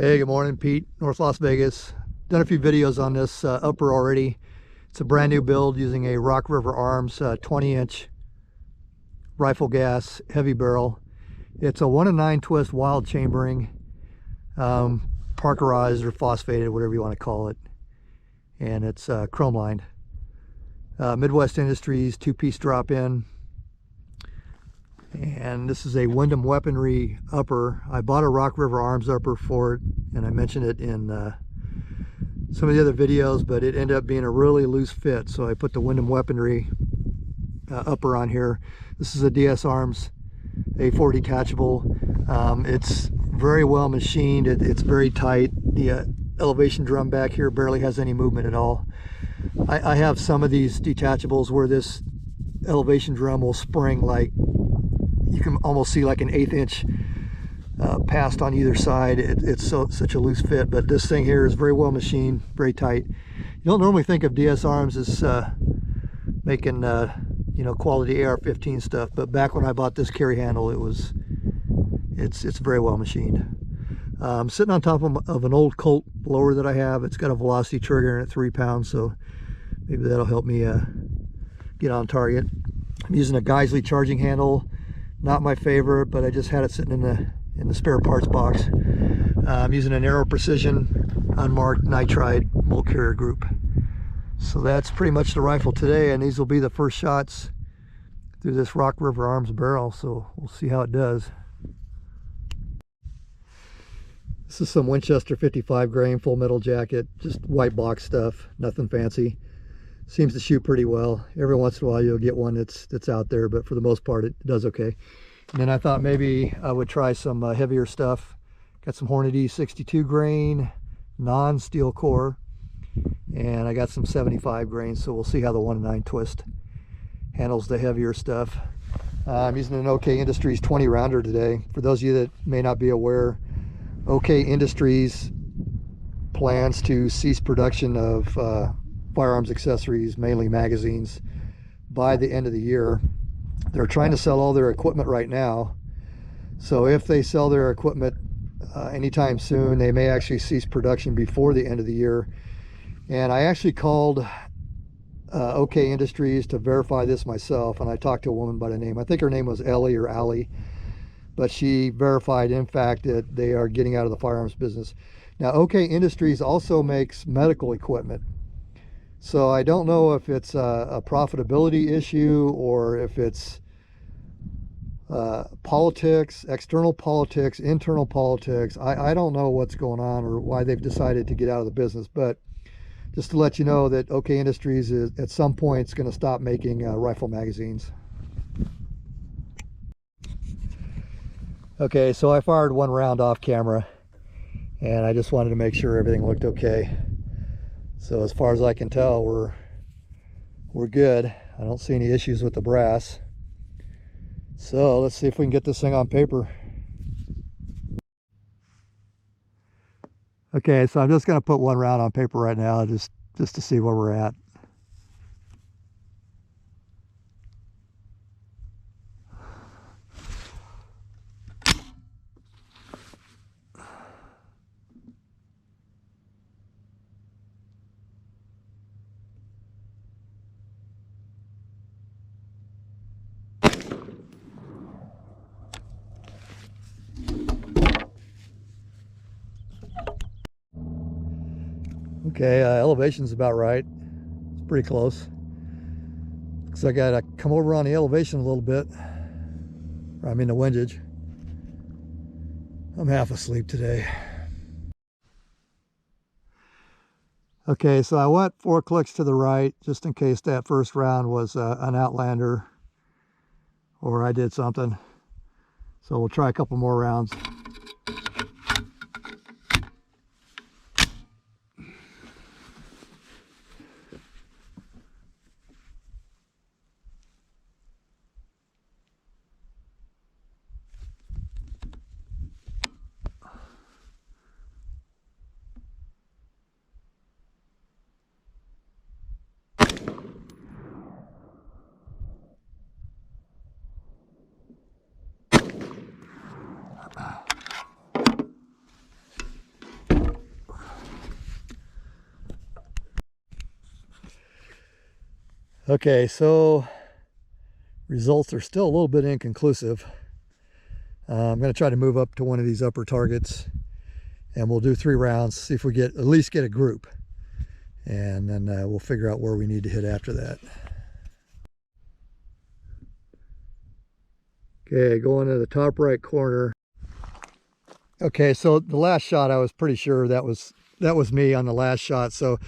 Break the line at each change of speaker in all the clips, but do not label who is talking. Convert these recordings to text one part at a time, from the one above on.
Hey, good morning, Pete, North Las Vegas. Done a few videos on this upper already. It's a brand new build using a Rock River Arms 20-inch rifle gas heavy barrel. It's a 1-in-9 twist Wylde chambering, parkerized or phosphated, whatever you want to call it. And it's chrome lined. Midwest Industries 2-piece drop-in. And this is a Wyndham Weaponry upper. I bought a Rock River Arms upper for it, and I mentioned it in some of the other videos, but it ended up being a really loose fit, so I put the Wyndham Weaponry upper on here. This is a DS Arms A4 detachable. It's very well machined. It's very tight. The elevation drum back here barely has any movement at all. I have some of these detachables where this elevation drum will spring, like you can almost see like an 1/8 inch passed on either side. It's such a loose fit, but this thing here is very well machined, very tight. You don't normally think of DS Arms as making you know, quality AR-15 stuff, but back when I bought this carry handle, it's very well machined. I'm sitting on top of an old Colt blower that I have. It's got a velocity trigger in it, 3 pounds, so maybe that'll help me get on target. I'm using a Geisley charging handle. Not my favorite, but I just had it sitting in the spare parts box. I'm using an Aero Precision unmarked nitride bolt carrier group. So that's pretty much the rifle today, and these will be the first shots through this Rock River Arms barrel, so we'll see how it does. This is some Winchester 55 grain full metal jacket, just white box stuff, nothing fancy. Seems to shoot pretty well. Every once in a while you'll get one that's out there, but for the most part it does okay. And then I thought maybe I would try some heavier stuff. Got some Hornady 62 grain non-steel core, and I got some 75 grain, so we'll see how the 1-in-9 twist handles the heavier stuff. I'm using an OK Industries 20 rounder today. For those of you that may not be aware, OK Industries plans to cease production of firearms accessories, mainly magazines, by the end of the year. They're trying to sell all their equipment right now, so if they sell their equipment anytime soon, they may actually cease production before the end of the year. And I actually called OK Industries to verify this myself, and I talked to a woman by the name, I think her name was Ellie or Allie, but she verified in fact that they are getting out of the firearms business. Now OK Industries also makes medical equipment. So I don't know if it's a profitability issue or if it's politics, external politics, internal politics. I don't know what's going on or why they've decided to get out of the business, but just to let you know that OK Industries is at some point is going to stop making rifle magazines. Okay, so I fired one round off camera, and I just wanted to make sure everything looked okay. So as far as I can tell, we're good. I don't see any issues with the brass. So let's see if we can get this thing on paper. Okay, so I'm just going to put one round on paper right now, just to see where we're at. Okay, elevation's about right. It's pretty close. Looks like I gotta come over on the elevation a little bit. I mean the windage. I'm half asleep today. Okay, so I went 4 clicks to the right just in case that first round was an outlander or I did something. So we'll try a couple more rounds. Okay, so results are still a little bit inconclusive. I'm going to try to move up to one of these upper targets, and we'll do 3 rounds, see if we at least get a group, and then we'll figure out where we need to hit after that. Okay, going to the top right corner. Okay, so the last shot, I was pretty sure that was me on the last shot. So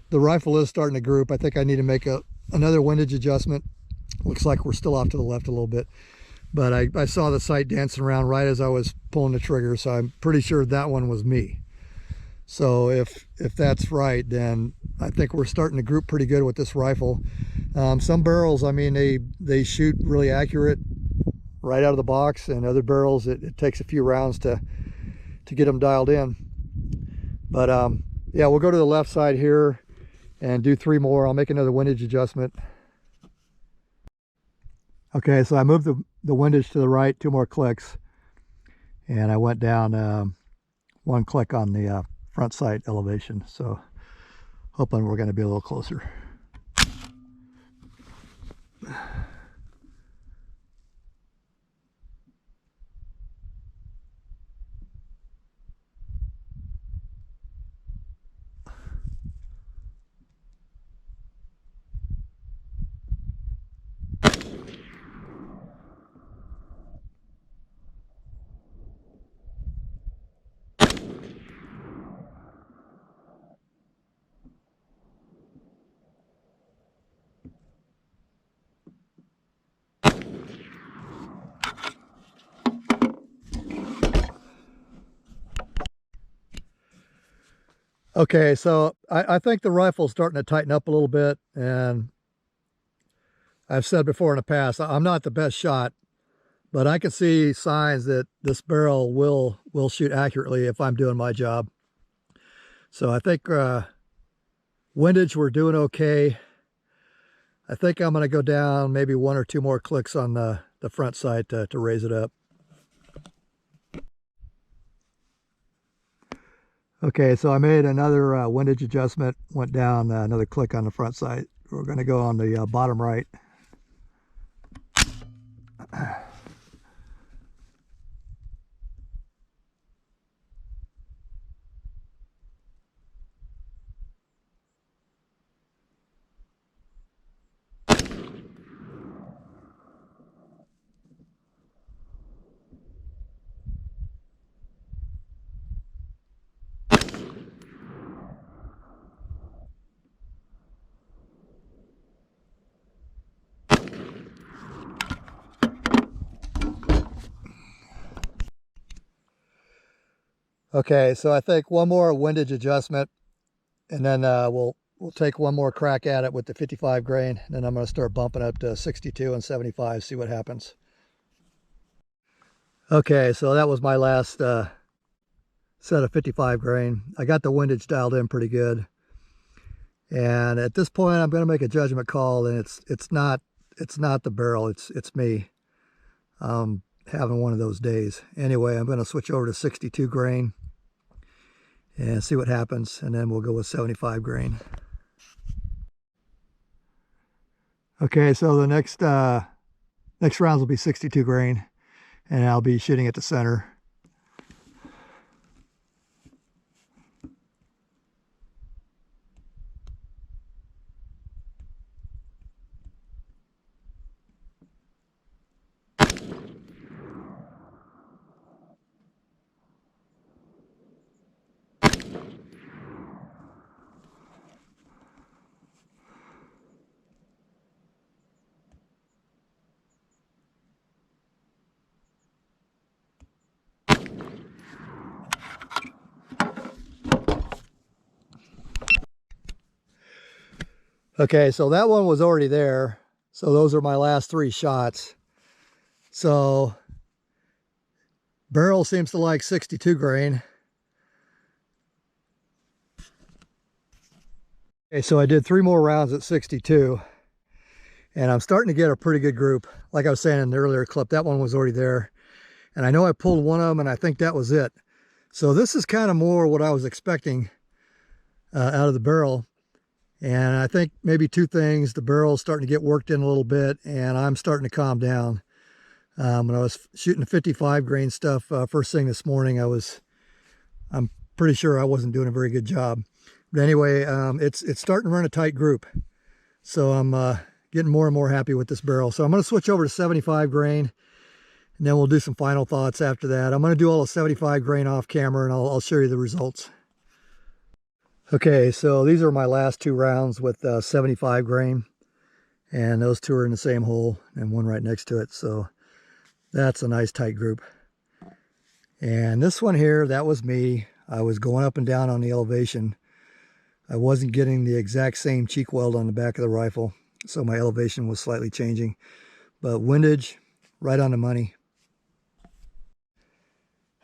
the rifle is starting to group. I think I need to make another windage adjustment. Looks like we're still off to the left a little bit, but I saw the sight dancing around right as I was pulling the trigger, so I'm pretty sure that one was me. So if that's right, then I think we're starting to group pretty good with this rifle. Some barrels, I mean, they shoot really accurate right out of the box, and other barrels it takes a few rounds to get them dialed in. But yeah, we'll go to the left side here and do 3 more. I'll make another windage adjustment. Okay, so I moved the windage to the right 2 more clicks, and I went down 1 click on the front sight elevation. So hoping we're going to be a little closer. Okay, so I think the rifle's starting to tighten up a little bit, and I've said before in the past, I'm not the best shot, but I can see signs that this barrel will shoot accurately if I'm doing my job. So I think windage, we're doing okay. I think I'm going to go down maybe 1 or 2 more clicks on the front sight to raise it up. Okay, so I made another windage adjustment, went down another click on the front sight. We're going to go on the bottom right. Okay, so I think 1 more windage adjustment, and then we'll take 1 more crack at it with the 55 grain. And then I'm going to start bumping up to 62 and 75, see what happens. Okay, so that was my last set of 55 grain. I got the windage dialed in pretty good, and at this point I'm going to make a judgment call, and it's not the barrel, it's me. Having one of those days. Anyway, I'm going to switch over to 62 grain and see what happens, and then we'll go with 75 grain. Okay, so the next rounds will be 62 grain, and I'll be shooting at the center. Okay, so that one was already there. So those are my last 3 shots. So barrel seems to like 62 grain. Okay, so I did 3 more rounds at 62, and I'm starting to get a pretty good group. Like I was saying in the earlier clip, that one was already there. And I know I pulled one of them, and I think that was it. So this is kind of more what I was expecting out of the barrel. And I think maybe two things: the barrel's starting to get worked in a little bit, and I'm starting to calm down. When I was shooting the 55 grain stuff first thing this morning, I'm pretty sure I wasn't doing a very good job. But anyway, it's starting to run a tight group. So I'm getting more and more happy with this barrel. So I'm going to switch over to 75 grain, and then we'll do some final thoughts after that. I'm going to do all the 75 grain off camera, and I'll show you the results. Okay, so these are my last two rounds with 75 grain, and those two are in the same hole and one right next to it. So that's a nice tight group. And this one here, that was me. I was going up and down on the elevation. I wasn't getting the exact same cheek weld on the back of the rifle, so my elevation was slightly changing. But windage, right on the money.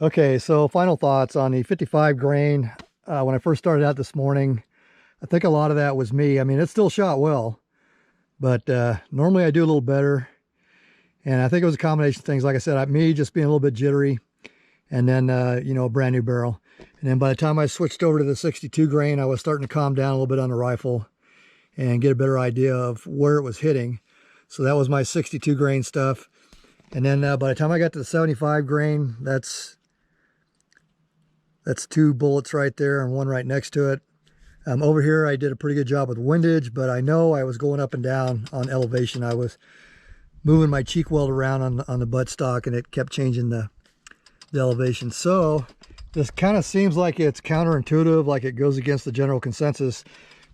Okay, so final thoughts on the 55 grain. When I first started out this morning, I think a lot of that was me. I mean, it still shot well, but normally I do a little better. And I think it was a combination of things. Like I said, me just being a little bit jittery, and then, you know, a brand new barrel. And then by the time I switched over to the 62 grain, I was starting to calm down a little bit on the rifle and get a better idea of where it was hitting. So that was my 62 grain stuff. And then by the time I got to the 75 grain, that's two bullets right there and one right next to it. Over here, I did a pretty good job with windage, but I know I was going up and down on elevation. I was moving my cheek weld around on the buttstock, and it kept changing the elevation. So this kind of seems like it's counterintuitive, like it goes against the general consensus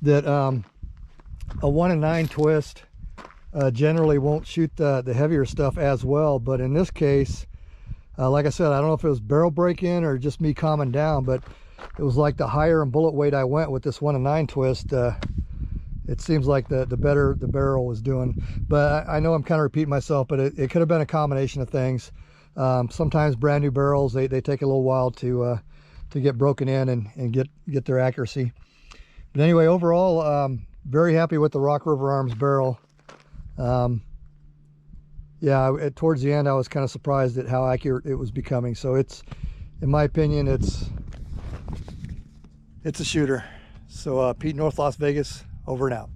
that a 1 in 9 twist generally won't shoot the heavier stuff as well. But in this case, like I said, I don't know if it was barrel break-in or just me calming down, but it was like the higher in bullet weight I went with this 1 in 9 twist, it seems like the better the barrel was doing. But I know I'm kind of repeating myself, but it could have been a combination of things. Sometimes brand new barrels, they take a little while to get broken in and get their accuracy. But anyway, overall, very happy with the Rock River Arms barrel. Yeah, towards the end, I was kind of surprised at how accurate it was becoming. So it's, in my opinion, it's a shooter. So Pete, North Las Vegas, over and out.